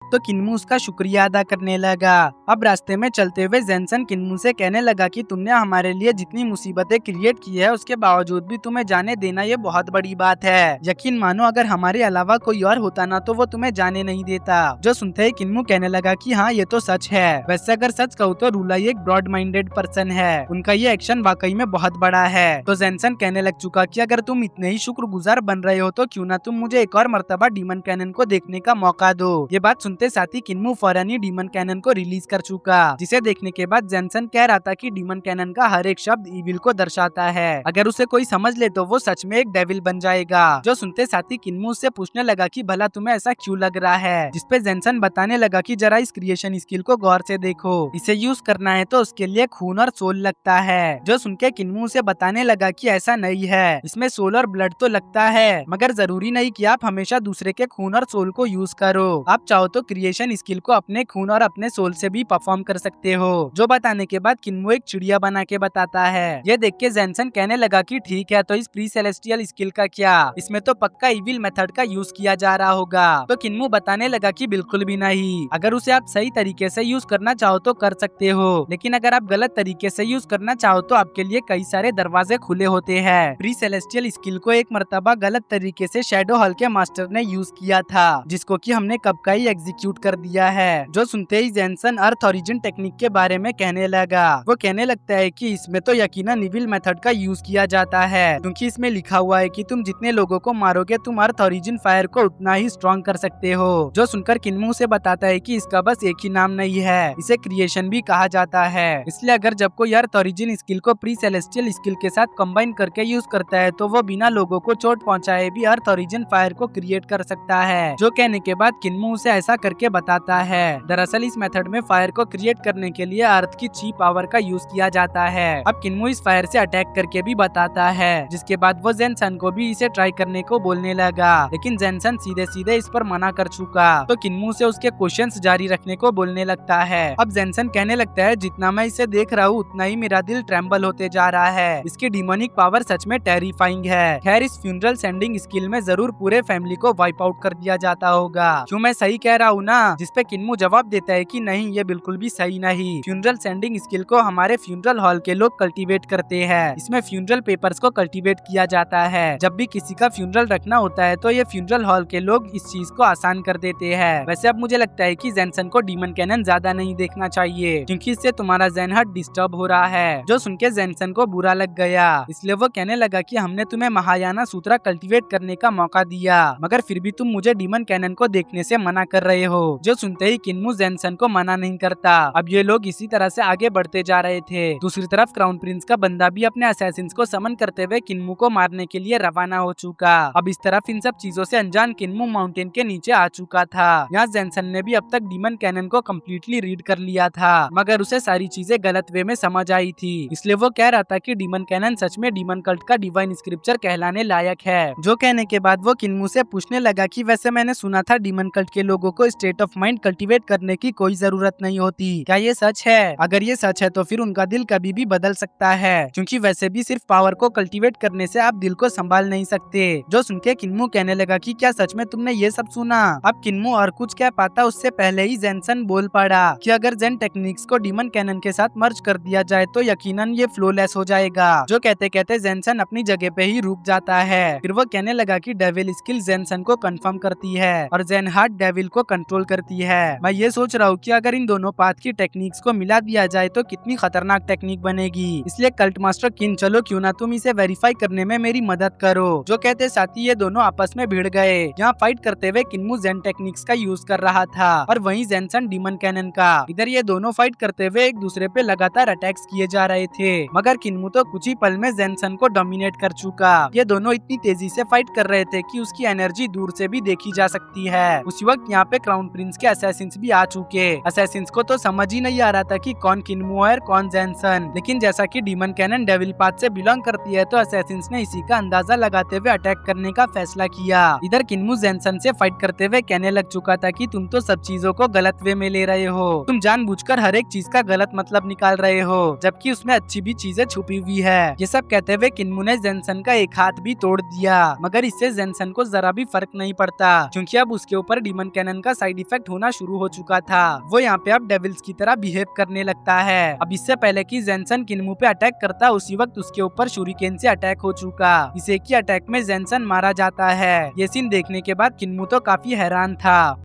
तो किन्मू उसका शुक्रिया अदा करने लगा। अब रास्ते में चलते हुए जेनसन किन्मू से कहने लगा कि तुमने हमारे लिए जितनी मुसीबतें क्रिएट की है उसके बावजूद भी तुम्हें जाने देना ये बहुत बड़ी बात है। यकीन मानो अगर हमारे अलावा कोई और होता ना तो वो तुम्हें जाने नहीं देता। जो सुनते ही किन्मू कहने लगा कि हाँ ये तो सच है। वैसे अगर सच कहूँ तो रूलाई एक ब्रॉड माइंडेड पर्सन है, उनका ये एक्शन वाकई में बहुत बड़ा है। तो जेनसन कहने लग चुका कि अगर तुम इतने ही शुक्रगुजार बन रहे हो तो क्यों ना तुम मुझे एक और मर्तबा डीमन कैनन को देखने का मौका दो। ये बात साथ ही किन्मू फौरन ही डीमन कैनन को रिलीज कर चुका, जिसे देखने के बाद जेनसन कह रहा था कि डीमन कैनन का हर एक शब्द इविल को दर्शाता है, अगर उसे कोई समझ ले तो वो सच में एक डेविल बन जाएगा। जो सुनते साथ ही किन्मू उससे पूछने लगा कि भला तुम्हें ऐसा क्यों लग रहा है, जिसपे जेनसन बताने लगा कि जरा इस क्रिएशन स्किल को गौर से देखो, इसे यूज करना है तो उसके लिए खून और सोल लगता है। जो सुनके किन्मू उसे बताने लगा कि ऐसा नहीं है, इसमें सोल और ब्लड तो लगता है, मगर जरूरी नहीं कि आप हमेशा दूसरे के खून और सोल को यूज करो। आप चाहो तो क्रिएशन स्किल को अपने खून और अपने सोल से भी परफॉर्म कर सकते हो। जो बताने के बाद किन्मू एक चिड़िया बना के बताता है। ये देख के जेनसन कहने लगा कि ठीक है, तो इस प्री सेलेस्टियल स्किल का क्या, इसमें तो पक्का इविल मेथड का यूज किया जा रहा होगा। तो किन्मू बताने लगा कि बिल्कुल भी नहीं, अगर उसे आप सही तरीके से यूज करना चाहो तो कर सकते हो, लेकिन अगर आप गलत तरीके से यूज करना चाहो तो आपके लिए कई सारे दरवाजे खुले होते हैं। प्री सेलेस्टियल स्किल को एक मर्तबा गलत तरीके से शैडो हॉल के मास्टर ने यूज किया था, जिसको कि हमने कब का ही एग्जीक्यूट कर दिया है। जो सुनते ही जेनसन अर्थ ओरिजिन टेक्निक के बारे में कहने लगा। वो कहने लगता है कि इसमें तो यकीनन इविल मेथड का यूज किया जाता है, क्योंकि इसमें लिखा हुआ है कि तुम जितने लोगों को मारोगे तुम अर्थ ओरिजिन फायर को उतना ही स्ट्रॉन्ग कर सकते हो। जो सुनकर किन्मू से बताता है कि इसका बस एक ही नाम नहीं है, इसे क्रिएशन भी कहा जाता है, इसलिए अगर जब कोई अर्थ ओरिजिन स्किल को प्री सेलेस्टियल स्किल के साथ कंबाइन करके यूज करता है तो वो बिना लोगों को चोट पहुंचाए भी अर्थ ओरिजिन फायर को क्रिएट कर सकता है। जो कहने के बाद किन्मू उसे ऐसा करके बताता है। दरअसल इस मेथड में फायर को क्रिएट करने के लिए अर्थ की ची पावर का यूज किया जाता है। अब किन्मू इस फायर से अटैक करके भी बताता है, जिसके बाद वो जेनसन को भी इसे ट्राई करने को बोलने लगा, लेकिन जेनसन सीधे सीधे इस पर मना कर चुका। तो किन्मू से उसके क्वेश्चंस जारी रखने को बोलने लगता है। अब जेनसन कहने लगता है जितना मैं इसे देख रहा हूँ उतना ही मेरा दिल ट्रेम्बल होते जा रहा है, इसकी डिमोनिक पावर सच में टेरिफाइंग है। खैर इस फ्यूनरल सेंडिंग स्किल में जरूर पूरे फैमिली को वाइप आउट कर दिया जाता होगा। क्यों मैं सही कह रहा हूँ ना? जिसपे किन्मू जवाब देता है कि नहीं, ये बिल्कुल भी सही नहीं। फ्यूनरल सेंडिंग स्किल को हमारे फ्यूनरल हॉल के लोग कल्टीवेट करते हैं। इसमें फ्यूनरल पेपर्स को कल्टीवेट किया जाता है। जब भी किसी का फ्यूनरल रखना होता है तो ये फ्यूनरल हॉल के लोग इस चीज को आसान कर देते हैं। वैसे अब मुझे लगता है कि जेनसन को डीमन कैनन ज्यादा नहीं देखना चाहिए, क्योंकि इससे तुम्हारा ज़हन हट डिस्टर्ब हो रहा है। जो सुनके जेनसन को बुरा लग गया, इसलिए वो कहने लगा कि हमने तुम्हें महायाना सूत्रा कल्टीवेट करने का मौका दिया, मगर फिर भी तुम मुझे डीमन कैनन को देखने से मना कर रहे हो। जो सुनते ही किन्मू जेनसन को मना नहीं करता। अब ये लोग इसी तरह से आगे बढ़ते जा रहे थे। दूसरी तरफ क्राउन प्रिंस का बंदा भी अपने असैसिन्स को समन करते हुए किन्मू को मारने के लिए रवाना हो चुका। अब इस तरफ इन सब चीजों से अनजान किन्मू माउंटेन के नीचे आ चुका था। यहाँ जेनसन ने भी अब तक डीमन कैनन को कम्प्लीटली रीड कर लिया था, मगर उसे सारी चीजें गलत वे में समझ आई थी। इसलिए वो कह रहा था कि डीमन कैनन सच में डीमन कल्ट का डिवाइन स्क्रिप्चर कहलाने लायक है। जो कहने के बाद वो किन्मू से पूछने लगा कि वैसे मैंने सुना था डीमन कल्ट के लोगों को स्टेट ऑफ माइंड कल्टीवेट करने की कोई जरूरत नहीं होती। क्या ये सच है? अगर ये सच है तो फिर उनका दिल कभी भी बदल सकता है, क्योंकि वैसे भी सिर्फ पावर को कल्टीवेट करने से आप दिल को संभाल नहीं सकते। जो सुन के किन्मू कहने लगा कि क्या सच में तुमने ये सब सुना? अब किन्मू और कुछ क्या पाता उससे पहले ही जेनसन बोल पड़ा कि अगर जेन टेक्निक्स को डीमन कैनन के साथ मर्ज कर दिया जाए तो यकीनन ये फ्लोलेस हो जाएगा। जो कहते कहते जेनसन अपनी जगह पे ही रुक जाता है। फिर वो कहने लगा कि डेविल स्किल जेनसन को कंफर्म करती है और जेन हार्ट डेविल को कंट्रोल करती है। मैं ये सोच रहा हूँ कि अगर इन दोनों पाथ की टेक्निक्स को मिला दिया जाए तो कितनी खतरनाक टेक्निक बनेगी। इसलिए कल्ट मास्टर किन, चलो क्यों ना तुम इसे वेरीफाई करने में मेरी मदद करो। जो कहते साथ ही ये दोनों आपस में भिड़ गए। यहाँ फाइट करते हुए किन्मू जेन टेक्निक्स का यूज कर रहा था और वहीं जेनसन डीमन कैनन का। इधर ये दोनों फाइट करते हुए एक दूसरे पे लगातार अटैक्स किए जा रहे थे, मगर किन्मू तो कुछ ही पल में जेनसन को डोमिनेट कर चुका। ये दोनों इतनी तेजी से फाइट कर रहे थे कि उसकी एनर्जी दूर से भी देखी जा सकती है। उसी वक्त यहाँ पे क्राउन प्रिंस के असैसिन्स भी आ चुके। असैसिन्स को तो समझ ही नहीं आ रहा था कि कौन किन्मू है और कौन जेनसन, लेकिन जैसा कि डीमन कैनन डेविल पाथ से बिलोंग करती है तो असैसिन्स ने इसी का अंदाजा लगाते हुए अटैक करने का फैसला किया। इधर किन्मू जेनसन से फाइट करते हुए कहने लग चुका था कि तुम तो सब चीजों को गलत वे में ले रहे हो, तुम जानबूझकर हर एक चीज का गलत मतलब निकाल रहे हो, जबकि उसमें अच्छी भी चीजें छुपी हुई है। ये सब कहते हुए किन्मू ने जेनसन का एक हाथ भी तोड़ दिया, मगर इससे जेनसन को जरा भी फर्क नहीं पड़ता, क्योंकि अब उसके ऊपर डीमन कैनन का साइड इफेक्ट होना शुरू हो चुका था। वो यहाँ पे अब डेविल्स की तरह बिहेव करने लगता है। अब इससे पहले कि जेनसन किन्मू पे अटैक करता उसी वक्त उसके ऊपर शूरिकेन से अटैक हो चुका। इस एक ही अटैक में जेनसन मारा जाता है। ये सीन देखने के बाद किन्मू तो काफी हैरान था,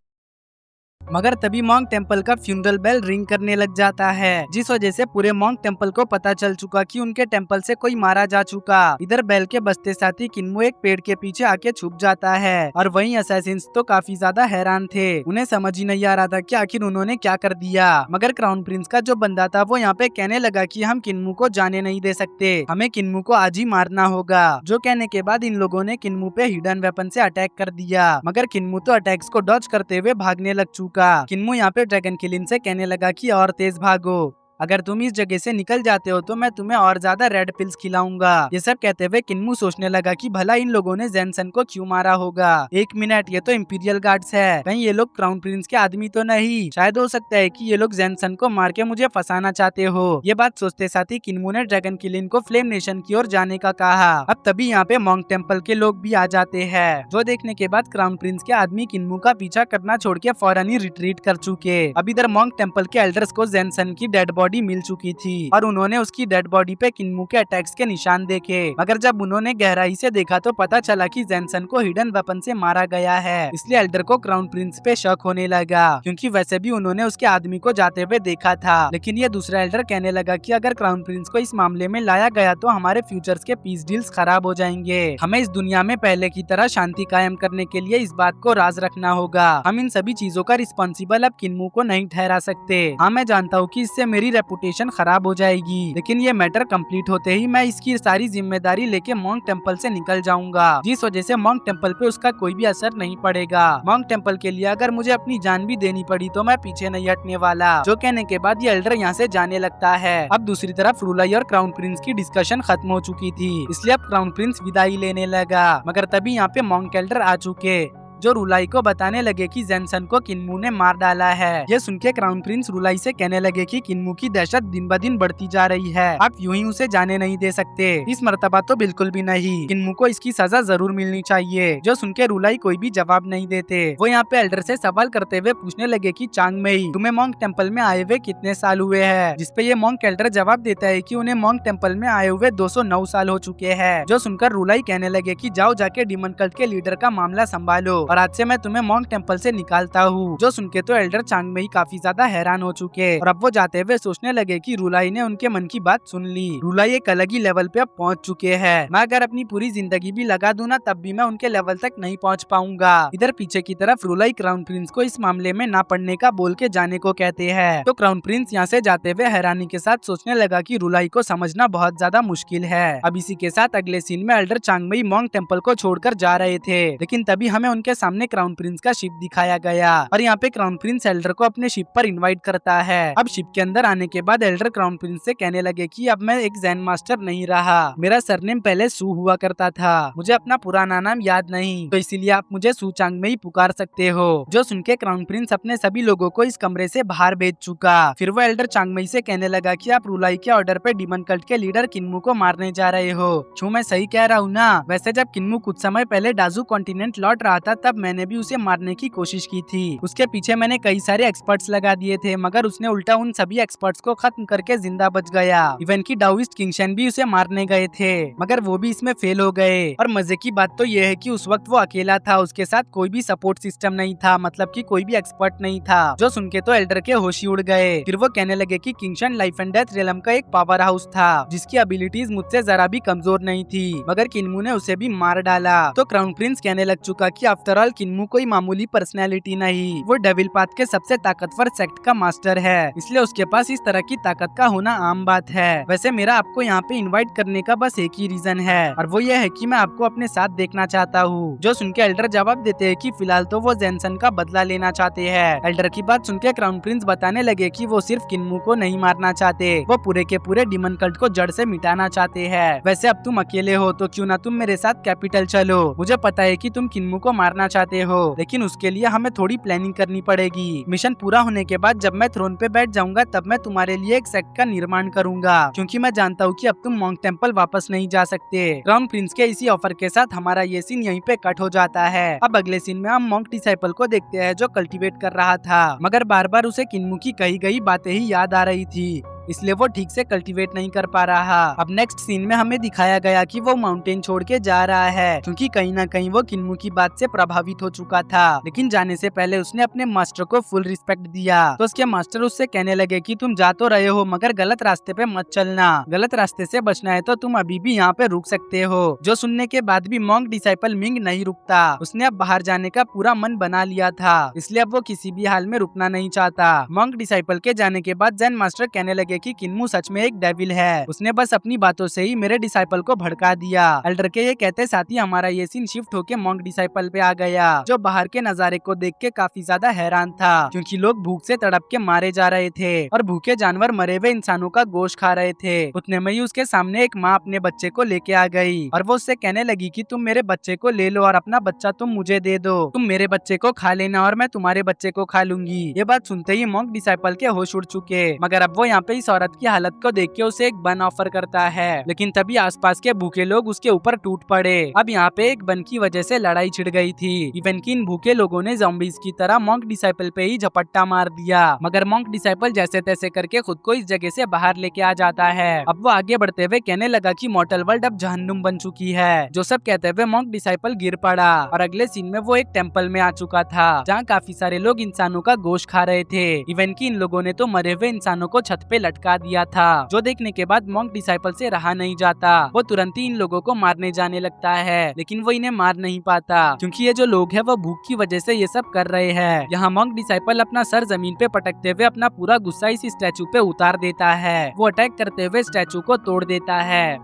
मगर तभी मॉन्क टेम्पल का फ्यूनरल बेल रिंग करने लग जाता है, जिस वजह से पूरे मॉन्क टेम्पल को पता चल चुका कि उनके टेम्पल से कोई मारा जा चुका। इधर बेल के बजते साथ ही किन्मू एक पेड़ के पीछे आके छुप जाता है और वहीं असैसिन्स तो काफी ज्यादा हैरान थे। उन्हें समझ ही नहीं आ रहा था कि आखिर उन्होंने क्या कर दिया। मगर क्राउन प्रिंस का जो बंदा था वो यहाँ पे कहने लगा कि हम किन्मू को जाने नहीं दे सकते, हमें किन्मू को आज ही मारना होगा। जो कहने के बाद इन लोगों ने किन्मू पे हिडन वेपन से अटैक कर दिया, मगर किन्मू तो अटैक्स को डॉज करते हुए भागने लग चुका। किन्मू यहाँ पे ड्रैगन किलिन से कहने लगा कि और तेज भागो, अगर तुम इस जगह से निकल जाते हो तो मैं तुम्हें और ज्यादा रेड पिल्स खिलाऊंगा। ये सब कहते हुए किन्मू सोचने लगा कि भला इन लोगों ने जेनसन को क्यों मारा होगा। एक मिनट, ये तो इंपीरियल गार्ड्स है, कहीं ये लोग क्राउन प्रिंस के आदमी तो नहीं? शायद हो सकता है कि ये लोग जेनसन को मार के मुझे फंसाना चाहते हो। ये बात सोचते साथ ही किन्मू ने ड्रैगन किलिन को फ्लेम नेशन की ओर जाने का कहा। अब तभी यहाँ पे मॉन्क टेम्पल के लोग भी आ जाते हैं, जो देखने के बाद क्राउन प्रिंस के आदमी किन्मू का पीछा करना छोड़ के फौरन ही रिट्रीट कर चुके। अब इधर मॉन्क टेम्पल के एल्डर्स को जेनसन की डेड बॉडी मिल चुकी थी और उन्होंने उसकी डेड बॉडी पे किन्मू के अटैक्स के निशान देखे, मगर जब उन्होंने गहराई से देखा तो पता चला कि जेनसन को हिडन वेपन से मारा गया है। इसलिए एल्डर को क्राउन प्रिंस पे शक होने लगा, क्योंकि वैसे भी उन्होंने उसके आदमी को जाते हुए देखा था। लेकिन ये दूसरा एल्डर कहने लगा कि अगर क्राउन प्रिंस को इस मामले में लाया गया तो हमारे फ्यूचर्स के पीस डील्स खराब हो जाएंगे। हमें इस दुनिया में पहले की तरह शांति कायम करने के लिए इस बात को राज रखना होगा। हम इन सभी चीजों का रिस्पॉन्सिबल अब किन्मू को नहीं ठहरा सकते। हाँ, मैं जानता हूँ कि इससे मेरी रेपुटेशन खराब हो जाएगी, लेकिन ये मैटर कंप्लीट होते ही मैं इसकी सारी जिम्मेदारी लेके मॉन्क टेम्पल से निकल जाऊंगा, जिस वजह से मॉन्क टेम्पल पे उसका कोई भी असर नहीं पड़ेगा। मॉन्क टेम्पल के लिए अगर मुझे अपनी जान भी देनी पड़ी तो मैं पीछे नहीं हटने वाला। जो कहने के बाद ये एल्डर यहाँ से जाने लगता है। अब दूसरी तरफ रूलाई और क्राउन प्रिंस की डिस्कशन खत्म हो चुकी थी, इसलिए अब क्राउन प्रिंस विदाई लेने लगा। मगर तभी यहाँ पे मॉन्क एल्डर आ चुके, जो रूलाई को बताने लगे कि जेनसन को किन्मू ने मार डाला है। ये सुन के क्राउन प्रिंस रूलाई से कहने लगे कि किन्मू की दहशत दिन ब दिन बढ़ती जा रही है, आप यूं ही उसे जाने नहीं दे सकते। इस मर्तबा तो बिल्कुल भी नहीं, किन्मू को इसकी सजा जरूर मिलनी चाहिए। जो सुन के रूलाई कोई भी जवाब नहीं देते। वो यहाँ पे एल्डर से सवाल करते हुए पूछने लगे कि चांग मेई, तुम्हें मॉन्क टेम्पल में आए हुए कितने साल हुए हैं? जिसपे ये मॉन्क एल्डर जवाब देता है कि उन्हें मॉन्क टेम्पल में आए हुए 209 साल हो चुके हैं। जो सुनकर रूलाई कहने लगे कि जाओ जाके डीमन कल्ट के लीडर का मामला संभालो और आज से मैं तुम्हें मॉन्क टेम्पल से निकालता हूँ। जो सुनके तो एल्डर चांग मेई काफी ज्यादा हैरान हो चुके और अब वो जाते हुए सोचने लगे कि रूलाई ने उनके मन की बात सुन ली। रूलाई एक अलग ही लेवल पे अब पहुँच चुके हैं। मैं अगर अपनी पूरी जिंदगी भी लगा दूं ना तब भी मैं उनके लेवल तक नहीं पहुँच पाऊंगा। इधर पीछे की तरफ रूलाई क्राउन प्रिंस को इस मामले में ना पढ़ने का बोल के जाने को कहते हैं। तो क्राउन प्रिंस यहाँ से जाते हुए हैरानी के साथ सोचने लगा कि रूलाई को समझना बहुत ज्यादा मुश्किल है। अब इसी के साथ अगले सीन में एल्डर चांग मेई मॉन्क टेम्पल को छोड़कर जा रहे थे, लेकिन तभी हमें उनके सामने क्राउन प्रिंस का शिप दिखाया गया और यहाँ पे क्राउन प्रिंस एल्डर को अपने शिप पर इनवाइट करता है। अब शिप के अंदर आने के बाद एल्डर क्राउन प्रिंस से कहने लगे कि अब मैं एक जैन मास्टर नहीं रहा, मेरा सरनेम पहले सू हुआ करता था, मुझे अपना पुराना नाम याद नहीं, तो इसीलिए आप मुझे सूचांग में ही पुकार सकते हो। जो सुन के क्राउन प्रिंस अपने सभी लोगों को इस कमरे से बाहर भेज चुका। फिर वो एल्डर चांगमई से कहने लगा कि आप रुलाई के ऑर्डर पे डीमन कल्ट के लीडर किन्मू को मारने जा रहे हो। क्यों, मैं सही कह रहा हूँ ना? वैसे जब किन्मू कुछ समय पहले डाजू कॉन्टिनेंट लौट रहा था तब मैंने भी उसे मारने की कोशिश की थी। उसके पीछे मैंने कई सारे एक्सपर्ट्स लगा दिए थे, मगर उसने उल्टा उन सभी एक्सपर्ट्स को खत्म करके जिंदा बच गया। इवन की डाउइस्ट किंगशन भी उसे मारने गए थे, मगर वो भी इसमें फेल हो गए। और मजे की बात तो ये है कि उस वक्त वो अकेला था, उसके साथ कोई भी सपोर्ट सिस्टम नहीं था, मतलब कि कोई भी एक्सपर्ट नहीं था। जो सुन के तो एल्डर के होश ही उड़ गए। फिर वो कहने लगे कि किंगशन लाइफ एंड डेथ रियलम का एक पावर हाउस था जिसकी एबिलिटीज मुझसे जरा भी कमजोर नहीं थी, मगर किन्मू ने उसे भी मार डाला। तो क्राउन प्रिंस कहने लग चुका कि आफ्टर ऑल किन्मू कोई मामूली पर्सनैलिटी नहीं, वो डेविल पाथ के सबसे ताकतवर सेक्ट का मास्टर है, इसलिए उसके पास इस तरह की ताकत का होना आम बात है। वैसे मेरा आपको यहाँ पे इनवाइट करने का बस एक ही रीजन है, और वो ये है कि मैं आपको अपने साथ देखना चाहता हूँ। जो सुन के एल्डर जवाब देते हैं कि फिलहाल तो वो जेनसन का बदला लेना चाहते हैं। एल्डर की बात सुन के क्राउन प्रिंस बताने लगे कि वो सिर्फ किन्मू को नहीं मारना चाहते, वो पूरे के पूरे डीमन कल्ट को जड़ से मिटाना चाहते हैं। वैसे अब तुम अकेले हो तो क्यों ना तुम मेरे साथ कैपिटल चलो। मुझे पता है कि तुम किन्मू को मारना चाहते हो, लेकिन उसके लिए हमें थोड़ी प्लानिंग करनी पड़ेगी। मिशन पूरा होने के बाद जब मैं थ्रोन पे बैठ जाऊंगा तब मैं तुम्हारे लिए एक सेक्ट का निर्माण करूंगा, क्योंकि मैं जानता हूँ कि अब तुम मॉन्क टेम्पल वापस नहीं जा सकते। क्राउन प्रिंस के इसी ऑफर के साथ हमारा ये सीन यहीं पे कट हो जाता है। अब अगले सीन में हम मॉन्क डिसाइपल को देखते हैं जो कल्टीवेट कर रहा था, मगर बार बार उसे किन्मू की कही गई बातें ही याद आ रही थी, इसलिए वो ठीक से कल्टीवेट नहीं कर पा रहा। अब नेक्स्ट सीन में हमें दिखाया गया कि वो माउंटेन छोड़ के जा रहा है, क्योंकि कहीं ना कहीं वो किन्मू की बात से प्रभावित हो चुका था, लेकिन जाने से पहले उसने अपने मास्टर को फुल रिस्पेक्ट दिया। तो उसके मास्टर उससे कहने लगे कि तुम जा तो रहे हो, मगर गलत रास्ते पे मत चलना, गलत रास्ते से बचना है तो तुम अभी भी यहाँ पे रुक सकते हो। जो सुनने के बाद भी मॉन्क डिसाइपल मिंग नहीं रुकता, उसने अब बाहर जाने का पूरा मन बना लिया था, इसलिए अब वो किसी भी हाल में रुकना नहीं चाहता। मॉन्क डिसाइपल के जाने के बाद जैन मास्टर कहने लगे कि किन्मू सच में एक डेविल है, उसने बस अपनी बातों से ही मेरे डिसाइपल को भड़का दिया। एल्डर के ये कहते साथ ही हमारा ये सीन शिफ्ट होके मॉन्क डिसाइपल पे आ गया, जो बाहर के नजारे को देख के काफी ज्यादा हैरान था, क्योंकि लोग भूख से तड़प के मारे जा रहे थे और भूखे जानवर मरे हुए इंसानों का गोश्त खा रहे थे। उतने में ही उसके सामने एक माँ अपने बच्चे को लेके आ गई और वो उससे कहने लगी कि तुम मेरे बच्चे को ले लो और अपना बच्चा तुम मुझे दे दो, तुम मेरे बच्चे को खा लेना और मैं तुम्हारे बच्चे को खा लूंगी। ये बात सुनते ही मॉन्क डिसाइपल के होश उड़ चुके, मगर अब वो यहाँ पे इस औरत की हालत को देख के उसे एक बन ऑफर करता है, लेकिन तभी आसपास के भूखे लोग उसके ऊपर टूट पड़े। अब यहाँ पे एक बन की वजह से लड़ाई छिड़ गई थी। इवन की इन भूखे लोगों ने ज़ॉम्बीज़ की तरह मॉन्क डिसाइपल पे ही झपट्टा मार दिया, मगर मॉन्क डिसाइपल जैसे तैसे करके खुद को इस जगह से बाहर लेके आ जाता है। अब वो आगे बढ़ते हुए कहने लगा कि मॉर्टल वर्ल्ड अब जहन्नुम बन चुकी है। जो सब कहते हुए मॉन्क डिसाइपल गिर पड़ा और अगले सीन में वो एक टेम्पल में आ चुका था, जहाँ काफी सारे लोग इंसानों का गोश्त खा रहे थे। इवन की इन लोगों ने तो मरे हुए इंसानों को छत पे लटका दिया था, जो देखने के बाद मॉन्क डिसाइपल से रहा नहीं जाता। वो तुरंत ही इन लोगों को मारने जाने लगता है, लेकिन वो इन्हें मार नहीं पाता, क्योंकि ये जो लोग हैं वो भूख की वजह से ये सब कर रहे हैं। यहाँ मॉन्क डिसाइपल अपना सर जमीन पे पटकते हुए अपना पूरा गुस्सा इस स्टैचू पे उतार देता है। वो अटैक करते हुए स्टैचू को तोड़ देता है।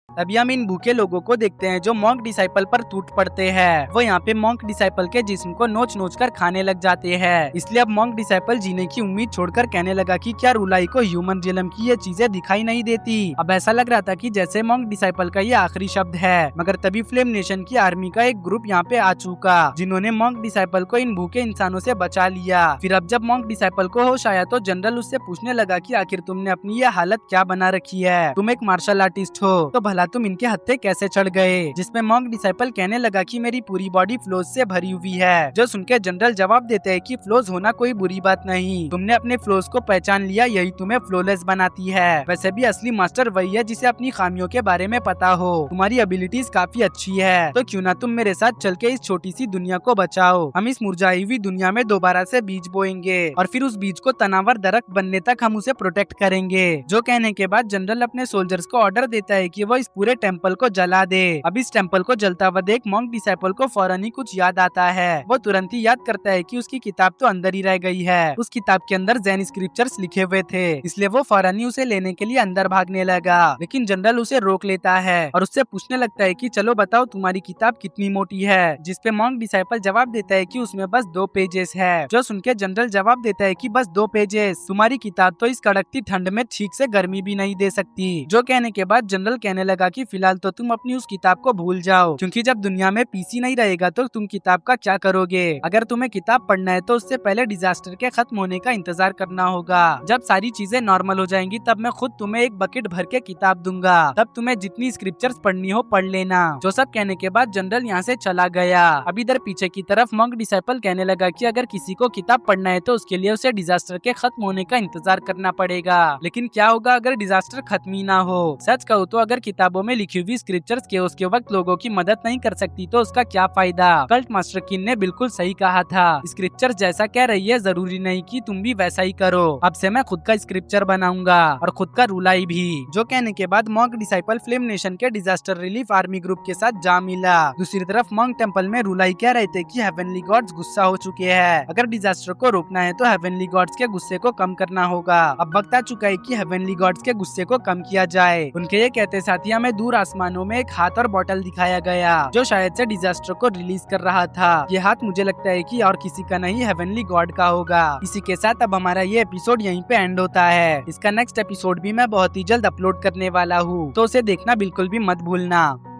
तभी हम इन भूखे लोगों को देखते हैं जो मॉन्क डिसाइपल पर टूट पड़ते हैं। वो यहाँ पे मॉन्क डिसाइपल के जिस्म को नोच नोच कर खाने लग जाते हैं। इसलिए अब मॉन्क डिसाइपल जीने की उम्मीद छोड़कर कहने लगा कि क्या रुलाई को ह्यूमन रियलम की ये चीजें दिखाई नहीं देती। अब ऐसा लग रहा था कि जैसे मॉन्क डिसाइपल का ये आखिरी शब्द है, मगर तभी फ्लेम नेशन की आर्मी का एक ग्रुप यहाँ पे आ चुका, जिन्होंने मॉन्क डिसाइपल को इन भूखे इंसानों से बचा लिया। फिर अब जब मॉन्क डिसाइपल को होश आया तो जनरल उससे पूछने लगा कि आखिर तुमने अपनी ये हालत क्या बना रखी है, तुम एक मार्शल आर्टिस्ट हो तो भला तुम इनके हत्थे कैसे चढ़ गए। जिसमें मॉन्क डिसाइपल कहने लगा कि मेरी पूरी बॉडी फ्लोज से भरी हुई है। जो सुनकर जनरल जवाब देते हैं कि फ्लोज होना कोई बुरी बात नहीं, तुमने अपने फ्लोज को पहचान लिया, यही तुम्हें फ्लोलेस बनाती है। वैसे भी असली मास्टर वही है जिसे अपनी खामियों के बारे में पता हो। तुम्हारी एबिलिटीज काफी अच्छी है, तो क्यों ना तुम मेरे साथ चल के इस छोटी सी दुनिया को बचाओ। हम इस मुरझाई हुई दुनिया में दोबारा से बीज बोएंगे और फिर उस बीज को तनावर दरख्त बनने तक हम उसे प्रोटेक्ट करेंगे। जो कहने के बाद जनरल अपने सोल्जर्स को ऑर्डर देता है कि वो इस पूरे टेम्पल को जला दे। अब इस टेम्पल को जलता हुआ देख मॉन्क डिसाइपल को फौरन ही कुछ याद आता है। वो तुरंत ही याद करता है कि उसकी किताब तो अंदर ही रह गई है। उस किताब के अंदर ज़ेन स्क्रिप्चर्स लिखे हुए थे, इसलिए वो फौरन ही उसे लेने के लिए अंदर भागने लगा। लेकिन जनरल उसे रोक लेता है और उससे पूछने लगता है कि चलो बताओ तुम्हारी किताब कितनी मोटी है। जिसपे मॉन्क डिसाइपल जवाब देता है कि उसमें बस 2 पेजेस है। जो सुन के जनरल जवाब देता है कि बस 2 पेजेस, तुम्हारी किताब तो इस कड़कती ठंड में ठीक से गर्मी भी नहीं दे सकती। जो कहने के बाद जनरल कहने लगा कि फिलहाल तो तुम अपनी उस किताब को भूल जाओ, क्योंकि जब दुनिया में पीसी नहीं रहेगा तो तुम किताब का क्या करोगे। अगर तुम्हें किताब पढ़ना है तो उससे पहले डिजास्टर के खत्म होने का इंतजार करना होगा। जब सारी चीजें नॉर्मल हो जाएंगी तब मैं खुद तुम्हें एक बकेट भर के किताब दूंगा, तब तुम्हें जितनी स्क्रिप्चर्स पढ़नी हो पढ़ लेना। जो सब कहने के बाद जनरल यहाँ से चला गया। अब इधर पीछे की तरफ मॉन्क डिसाइपल कहने लगा कि अगर किसी को किताब पढ़ना है तो उसके लिए उसे डिजास्टर के खत्म होने का इंतजार करना पड़ेगा। लेकिन क्या होगा अगर डिजास्टर खत्म ही ना हो। सच कहूँ तो अगर किताबों में लिखी हुई स्क्रिप्चर्स के उसके वक्त लोगों की मदद नहीं कर सकती तो उसका क्या फायदा। कल्ट मास्टर किन ने बिल्कुल सही कहा था, स्क्रिप्चर जैसा कह रही है जरूरी नहीं कि तुम भी वैसा ही करो। अब से मैं खुद का स्क्रिप्चर बनाऊंगा और खुद का रुलाई भी। जो कहने के बाद मॉन्क डिसाइपल फ्लेम नेशन के डिजास्टर रिलीफ आर्मी ग्रुप के साथ जा मिला। दूसरी तरफ मॉन्क टेम्पल में रुलाई कह रहे थे कि हेवनली गॉड्स गुस्सा हो चुके हैं, अगर डिजास्टर को रोकना है तो हेवनली गॉड्स के गुस्से को कम करना होगा। अब वक्त आ चुका है कि हेवनली गॉड्स के गुस्से को कम किया जाए। उनके ये कहते साथ ही हमें दूर आसमानों में एक हाथ और बॉटल दिखाया गया जो शायद से डिजास्टर को रिलीज कर रहा था। ये हाथ मुझे लगता है कि और किसी का नहीं हेवनली गॉड का होगा। इसी के साथ अब हमारा ये एपिसोड यहीं पे एंड होता है। इसका नेक्स्ट एपिसोड भी मैं बहुत ही जल्द अपलोड करने वाला हूँ, तो उसे देखना बिल्कुल भी मत भूलना।